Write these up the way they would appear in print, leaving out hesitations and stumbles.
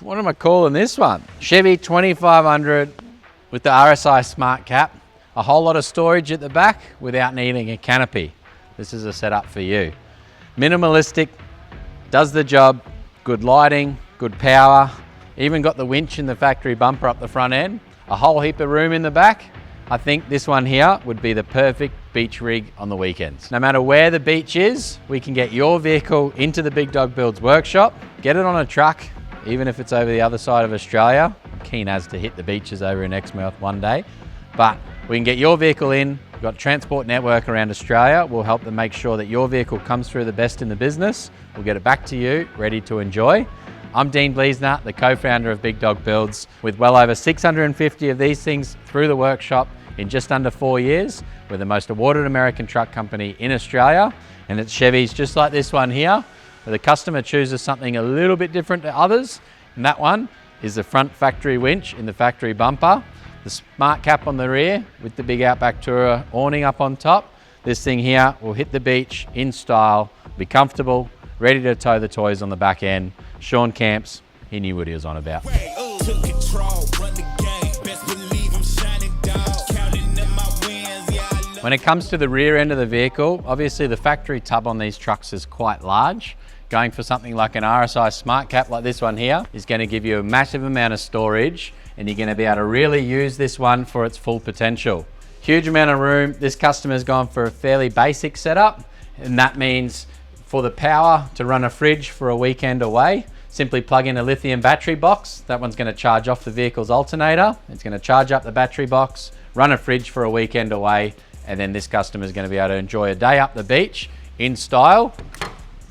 What am I calling this one? Chevy 2500 with the RSI SmartCap. A whole lot of storage at the back without needing a canopy. This is a setup for you. Minimalistic, does the job, good lighting, good power, even got the winch in the factory bumper up the front end, a whole heap of room in the back. I think this one here would be the perfect beach rig on the weekends. No matter where the beach is, we can get your vehicle into the Big Dog Builds workshop, get it on a truck, even if it's over the other side of Australia. I'm keen as to hit the beaches over in Exmouth one day, but we can get your vehicle in. We've got a transport network around Australia. We'll help them make sure that your vehicle comes through the best in the business. We'll get it back to you, ready to enjoy. I'm Dean Bleasner, the co-founder of Big Dog Builds, with well over 650 of these things through the workshop in just under 4 years. We're the most awarded American truck company in Australia, and it's Chevys just like this one here, where the customer chooses something a little bit different to others, and that one is the front factory winch in the factory bumper, the smart cap on the rear with the big Outback Tourer awning up on top. This thing here will hit the beach in style, be comfortable, ready to tow the toys on the back end. Sean Camps, he knew what he was on about. When it comes to the rear end of the vehicle, obviously the factory tub on these trucks is quite large. Going for something like an RSI SmartCap like this one here is going to give you a massive amount of storage, and you're going to be able to really use this one for its full potential. Huge amount of room. This customer's gone for a fairly basic setup, and that means for the power to run a fridge for a weekend away, simply plug in a lithium battery box. That one's going to charge off the vehicle's alternator. It's going to charge up the battery box, run a fridge for a weekend away, and then this customer is going to be able to enjoy a day up the beach in style.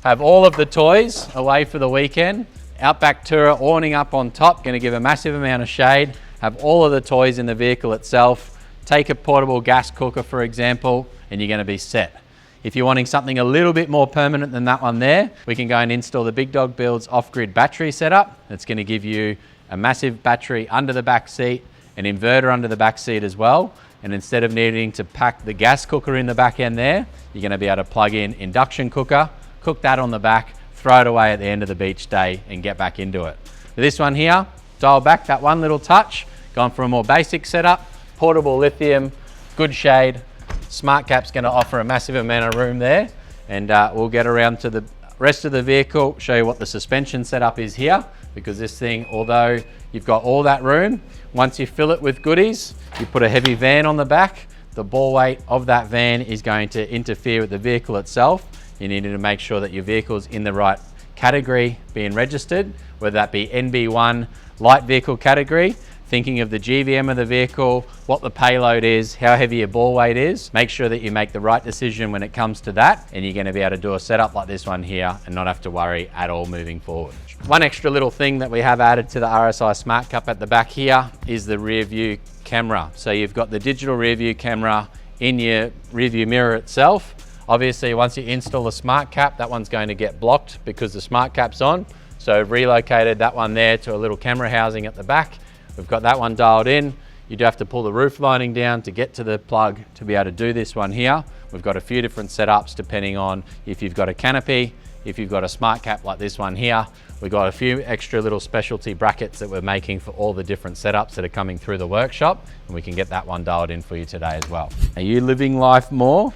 Have all of the toys away for the weekend. Outback Tourer awning up on top, going to give a massive amount of shade. Have all of the toys in the vehicle itself. Take a portable gas cooker, for example, and you're going to be set. If you're wanting something a little bit more permanent than that one there, we can go and install the Big Dog Builds off-grid battery setup. It's going to give you a massive battery under the back seat, an inverter under the back seat as well. And instead of needing to pack the gas cooker in the back end there, you're going to be able to plug in induction cooker, cook that on the back, throw it away at the end of the beach day and get back into it. With this one here, dial back that one little touch, gone for a more basic setup, portable lithium, good shade. SmartCap's going to offer a massive amount of room there, and we'll get around to the rest of the vehicle, show you what the suspension setup is here, because this thing, although you've got all that room, once you fill it with goodies, you put a heavy van on the back, the ball weight of that van is going to interfere with the vehicle itself. You need to make sure that your vehicle's in the right category being registered, whether that be NB1 light vehicle category, thinking of the GVM of the vehicle, what the payload is, how heavy your ball weight is. Make sure that you make the right decision when it comes to that, and you're going to be able to do a setup like this one here and not have to worry at all moving forward. One extra little thing that we have added to the RSI SmartCap at the back here is the rear view camera. So you've got the digital rear view camera in your rear view mirror itself. Obviously, once you install the SmartCap, that one's going to get blocked because the SmartCap's on. So we've relocated that one there to a little camera housing at the back. We've got that one dialed in. You do have to pull the roof lining down to get to the plug to be able to do this one here. We've got a few different setups depending on if you've got a canopy, if you've got a SmartCap like this one here. We've got a few extra little specialty brackets that we're making for all the different setups that are coming through the workshop, and we can get that one dialed in for you today as well. Are you living life more?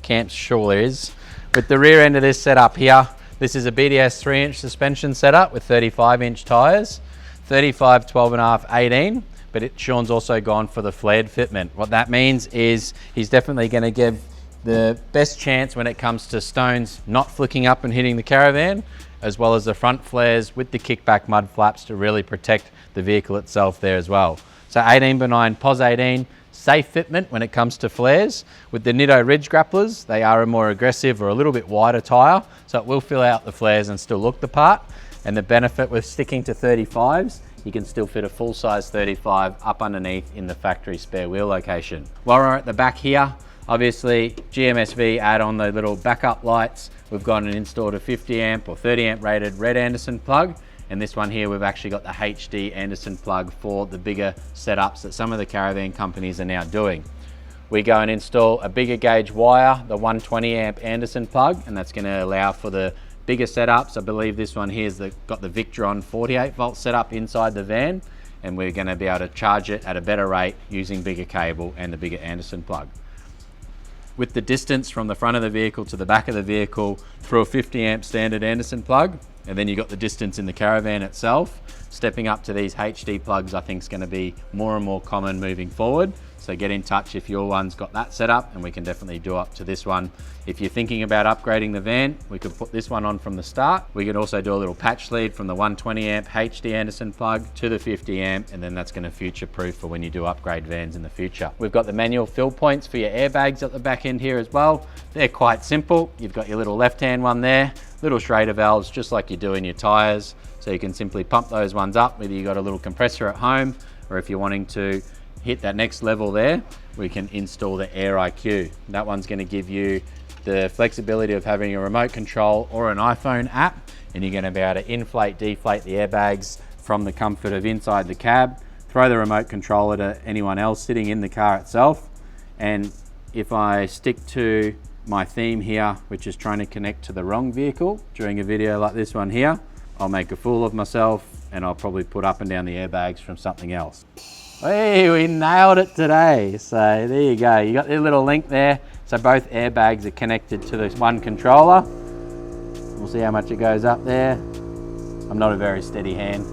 Camps sure is. With the rear end of this setup here, this is a BDS 3-inch suspension setup with 35-inch tyres, 35, 12.5, 18, but Sean's also gone for the flared fitment. What that means is he's definitely going to give the best chance when it comes to stones not flicking up and hitting the caravan, as well as the front flares with the kickback mud flaps to really protect the vehicle itself there as well. So 18 benign POS 18, safe fitment when it comes to flares. With the Nitto Ridge grapplers, they are a more aggressive or a little bit wider tyre, so it will fill out the flares and still look the part. And the benefit with sticking to 35s, you can still fit a full-size 35 up underneath in the factory spare wheel location. While we're at the back here, obviously GMSV add on the little backup lights. We've got an installed a 50 amp or 30 amp rated red Anderson plug, and this one here we've actually got the HD Anderson plug for the bigger setups that some of the caravan companies are now doing. We go and install a bigger gauge wire, the 120 amp Anderson plug, and that's going to allow for the Bigger setups, I believe this one here has got the Victron 48 volt setup inside the van, and we're going to be able to charge it at a better rate using bigger cable and the bigger Anderson plug. With the distance from the front of the vehicle to the back of the vehicle through a 50 amp standard Anderson plug, and then you've got the distance in the caravan itself, stepping up to these HD plugs I think is going to be more and more common moving forward. So get in touch if your one's got that set up, and we can definitely do up to this one. If you're thinking about upgrading the van, we could put this one on from the start. We could also do a little patch lead from the 120 amp HD Anderson plug to the 50 amp, and then that's going to future proof for when you do upgrade vans in the future. We've got the manual fill points for your airbags at the back end here as well. They're quite simple. You've got your little left hand one there, little Schrader valves just like you do in your tyres. So you can simply pump those ones up, whether you got a little compressor at home, or if you're wanting to hit that next level there, we can install the Air IQ. That one's going to give you the flexibility of having a remote control or an iPhone app, and you're going to be able to inflate, deflate the airbags from the comfort of inside the cab, throw the remote controller to anyone else sitting in the car itself. And if I stick to my theme here, which is trying to connect to the wrong vehicle during a video like this one here, I'll make a fool of myself and I'll probably put up and down the airbags from something else. Hey, we nailed it today. So there you go. You got the little link there. So both airbags are connected to this one controller. We'll see how much it goes up there. I'm not a very steady hand.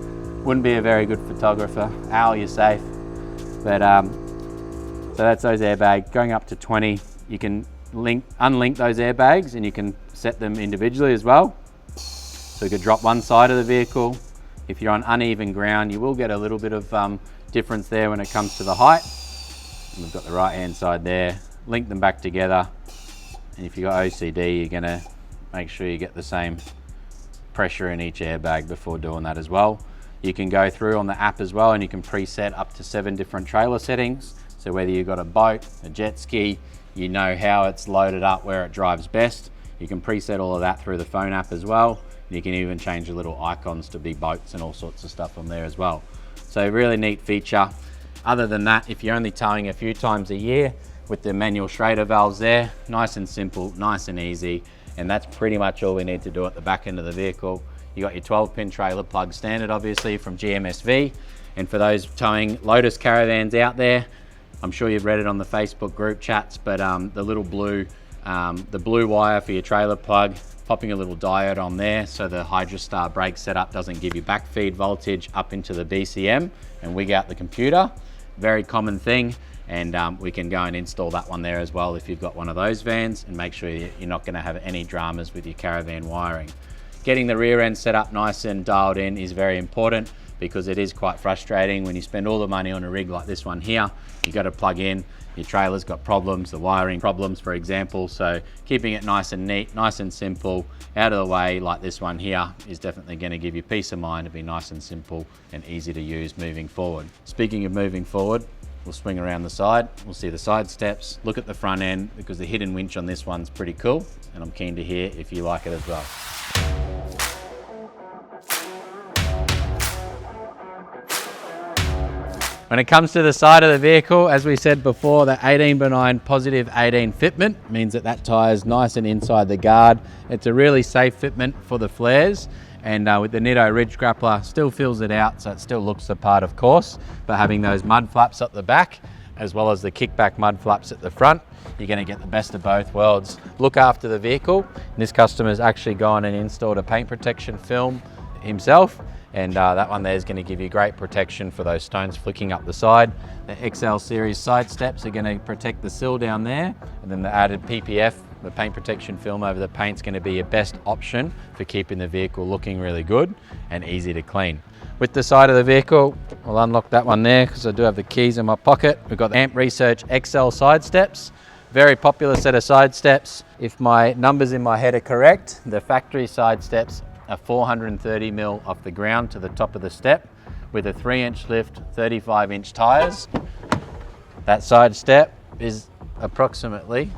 Wouldn't be a very good photographer. Al, you're safe. But so that's those airbags going up to 20. You can unlink those airbags and you can set them individually as well. So you could drop one side of the vehicle. If you're on uneven ground, you will get a little bit of difference there when it comes to the height. And we've got the right hand side there. Link them back together. And if you've got OCD, you're gonna make sure you get the same pressure in each airbag before doing that as well. You can go through on the app as well and you can preset up to 7 different trailer settings. So whether you've got a boat, a jet ski, you know how it's loaded up, where it drives best. You can preset all of that through the phone app as well. You can even change the little icons to be boats and all sorts of stuff on there as well. So really neat feature. Other than that, if you're only towing a few times a year, with the manual Schrader valves there, nice and simple, nice and easy. And that's pretty much all we need to do at the back end of the vehicle. You got your 12-pin trailer plug standard, obviously, from GMSV. And for those towing Lotus caravans out there, I'm sure you've read it on the Facebook group chats, but the little blue, the blue wire for your trailer plug, popping a little diode on there so the Hydrostar brake setup doesn't give you backfeed voltage up into the BCM and wig out the computer. Very common thing, and we can go and install that one there as well if you've got one of those vans, and make sure you're not going to have any dramas with your caravan wiring. Getting the rear end set up nice and dialed in is very important, because it is quite frustrating when you spend all the money on a rig like this one here. You got to plug in, your trailer's got problems, the wiring problems, for example. So keeping it nice and neat, nice and simple, out of the way like this one here is definitely going to give you peace of mind to be nice and simple and easy to use moving forward. Speaking of moving forward, we'll swing around the side. We'll see the side steps, look at the front end, because the hidden winch on this one's pretty cool, and I'm keen to hear if you like it as well. When it comes to the side of the vehicle, as we said before, the 18x9 positive 18 fitment means that that tyre is nice and inside the guard. It's a really safe fitment for the flares, and with the Nitto Ridge Grappler, still fills it out, so it still looks the part, of course. But having those mud flaps up the back, as well as the kickback mud flaps at the front, you're going to get the best of both worlds. Look after the vehicle. This customer's actually gone and installed a paint protection film himself, and that one there is going to give you great protection for those stones flicking up the side. The XL series side steps are going to protect the sill down there, and then the added PPF, the paint protection film over the paint, is going to be your best option for keeping the vehicle looking really good and easy to clean. With the side of the vehicle, I'll unlock that one there because I do have the keys in my pocket. We've got the Amp Research XL side steps. Very popular set of side steps. If my numbers in my head are correct, the factory side steps are 430 mil off the ground to the top of the step, with a 3-inch lift, 35-inch tyres. That side step is approximately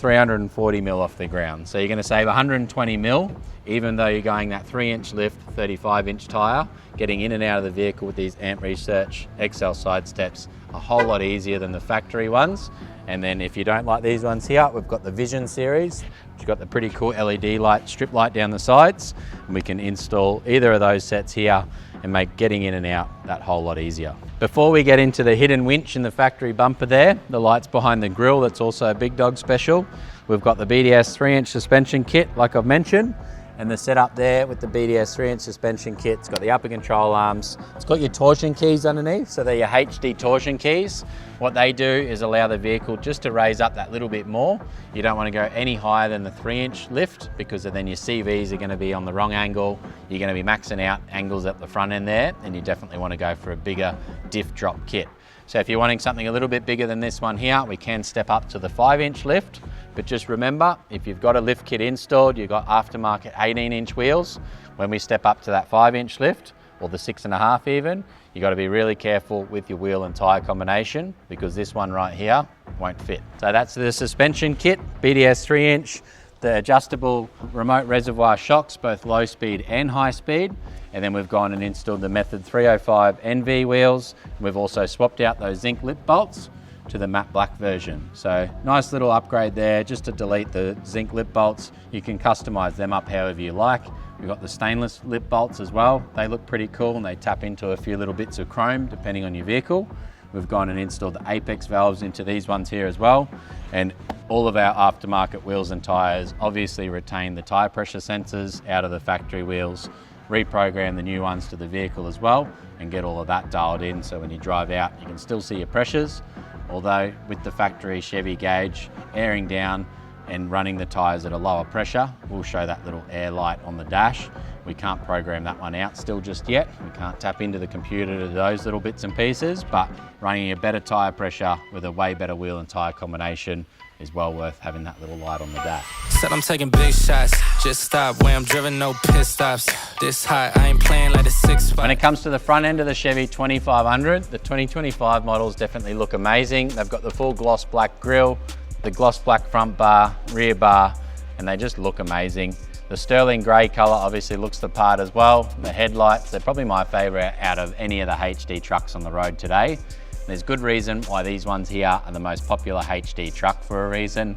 340 mil off the ground. So you're going to save 120 mil, even though you're going that 3-inch lift, 35-inch tyre, getting in and out of the vehicle with these Amp Research XL side steps, a whole lot easier than the factory ones. And then if you don't like these ones here, we've got the Vision series, which has got the pretty cool LED light, strip light down the sides. And we can install either of those sets here and make getting in and out that whole lot easier. Before we get into the hidden winch in the factory bumper there, the lights behind the grille, that's also a big dog special. We've got the BDS 3-inch suspension kit, like I've mentioned, and the setup there with the BDS 3-inch suspension kit. It's got the upper control arms. It's got your torsion keys underneath, so they're your HD torsion keys. What they do is allow the vehicle just to raise up that little bit more. You don't want to go any higher than the 3-inch lift, because then your CVs are going to be on the wrong angle. You're going to be maxing out angles at the front end there, and you definitely want to go for a bigger diff drop kit. So if you're wanting something a little bit bigger than this one here, we can step up to the 5-inch lift. But just remember, if you've got a lift kit installed, you've got aftermarket 18-inch wheels. When we step up to that 5-inch lift, or the 6.5 even, you've got to be really careful with your wheel and tyre combination, because this one right here won't fit. So that's the suspension kit, BDS 3-inch, the adjustable remote reservoir shocks, both low speed and high speed. And then we've gone and installed the Method 305 NV wheels. We've also swapped out those zinc lip bolts to the matte black version. So nice little upgrade there, just to delete the zinc lip bolts. You can customize them up however you like. We've got the stainless lip bolts as well. They look pretty cool, and they tap into a few little bits of chrome depending on your vehicle. We've gone and installed the Apex valves into these ones here as well. And all of our aftermarket wheels and tyres obviously retain the tyre pressure sensors out of the factory wheels, reprogram the new ones to the vehicle as well, and get all of that dialed in, so when you drive out you can still see your pressures. Although with the factory Chevy gauge airing down and running the tyres at a lower pressure, we'll show that little air light on the dash. We can't program that one out still just yet. We can't tap into the computer to those little bits and pieces, but running a better tyre pressure with a way better wheel and tyre combination is well worth having that little light on the dash. Said I'm taking big shots, just stop where I'm driven, no pit stops. This high, I ain't playing like a 6'5". When it comes to the front end of the Chevy 2500, the 2025 models definitely look amazing. They've got the full gloss black grille, the gloss black front bar, rear bar, and they just look amazing. The sterling grey colour obviously looks the part as well. The headlights, they're probably my favourite out of any of the HD trucks on the road today. There's good reason why these ones here are the most popular HD truck for a reason.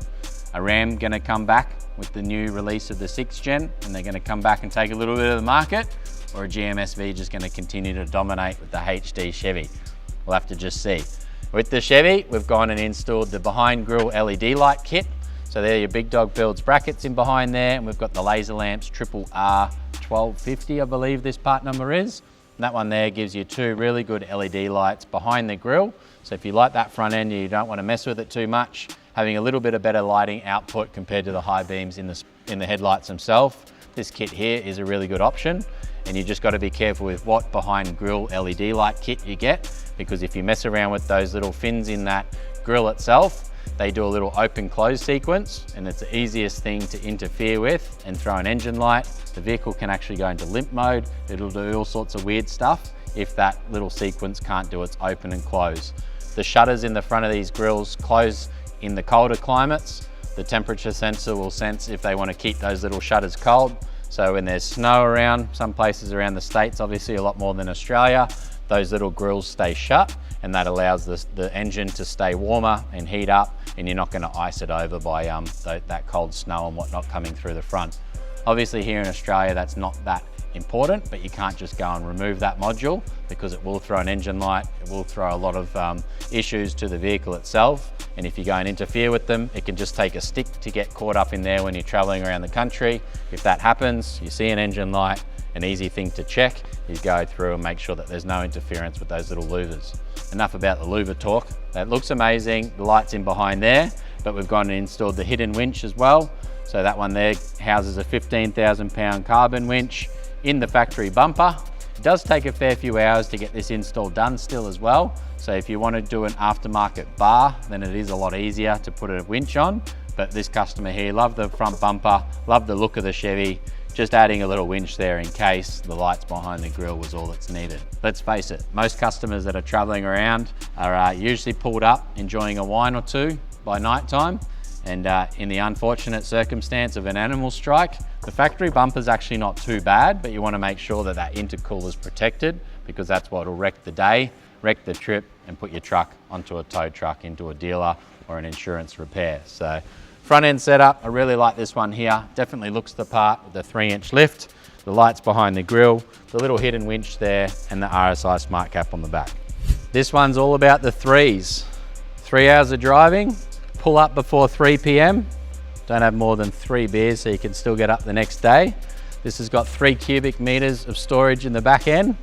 A Ram gonna come back with the new release of the 6th gen, and they're gonna come back and take a little bit of the market, or a GMSV just gonna continue to dominate with the HD Chevy. We'll have to just see. With the Chevy, we've gone and installed the behind-grille LED light kit. So there your Big Dog Builds brackets in behind there, and we've got the laser lamps, triple R 1250, I believe this part number is. And that one there gives you 2 really good LED lights behind the grille. So if you like that front end and you don't want to mess with it too much, having a little bit of better lighting output compared to the high beams in the headlights themselves, this kit here is a really good option. And you just got to be careful with what behind grille LED light kit you get, because if you mess around with those little fins in that grille itself, they do a little open close sequence, and it's the easiest thing to interfere with and throw an engine light. The vehicle can actually go into limp mode. It'll do all sorts of weird stuff if that little sequence can't do its open and close. The shutters in the front of these grills close in the colder climates. The temperature sensor will sense if they want to keep those little shutters cold. So when there's snow around, some places around the States, obviously a lot more than Australia, those little grills stay shut, and that allows the engine to stay warmer and heat up, and you're not going to ice it over by that cold snow and whatnot coming through the front. Obviously here in Australia that's not that important, but you can't just go and remove that module, because it will throw an engine light, it will throw a lot of issues to the vehicle itself, and if you go and interfere with them, it can just take a stick to get caught up in there when you're traveling around the country. If that happens, you see an engine light, an easy thing to check is go through and make sure that there's no interference with those little louvers. Enough about the louver talk. That looks amazing, the light's in behind there, but we've gone and installed the hidden winch as well. So that one there houses a 15,000 pound carbon winch in the factory bumper. It does take a fair few hours to get this install done still as well. So if you want to do an aftermarket bar, then it is a lot easier to put a winch on. But this customer here loved the front bumper, loved the look of the Chevy. Just adding a little winch there in case the lights behind the grille was all that's needed. Let's face it, most customers that are traveling around are usually pulled up enjoying a wine or two by night time. And in the unfortunate circumstance of an animal strike, the factory bumper's actually not too bad, but you want to make sure that that intercooler's protected, because that's what will wreck the day, wreck the trip, and put your truck onto a tow truck into a dealer or an insurance repair. So front end setup, I really like this one here. Definitely looks the part with the 3-inch lift, the lights behind the grille, the little hidden winch there, and the RSI SmartCap on the back. This one's all about the threes. 3 hours of driving, pull up before 3 p.m. Don't have more than 3 beers so you can still get up the next day. This has got 3 cubic meters of storage in the back end.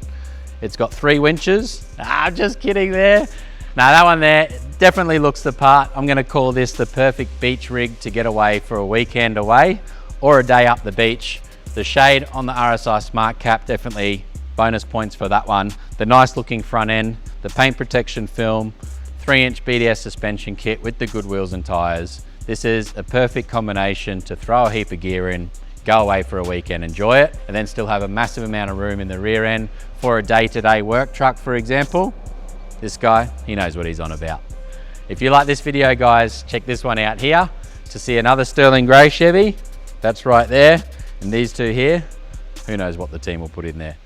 It's got 3 winches. I'm just kidding there. Now that one there definitely looks the part. I'm gonna call this the perfect beach rig to get away for a weekend away or a day up the beach. The shade on the RSI SmartCap, definitely bonus points for that one. The nice looking front end, the paint protection film, 3-inch BDS suspension kit with the good wheels and tyres. This is a perfect combination to throw a heap of gear in, go away for a weekend, enjoy it, and then still have a massive amount of room in the rear end for a day-to-day work truck, for example. This guy, he knows what he's on about. If you like this video, guys, check this one out here to see another sterling grey Chevy. That's right there. And these two here, who knows what the team will put in there.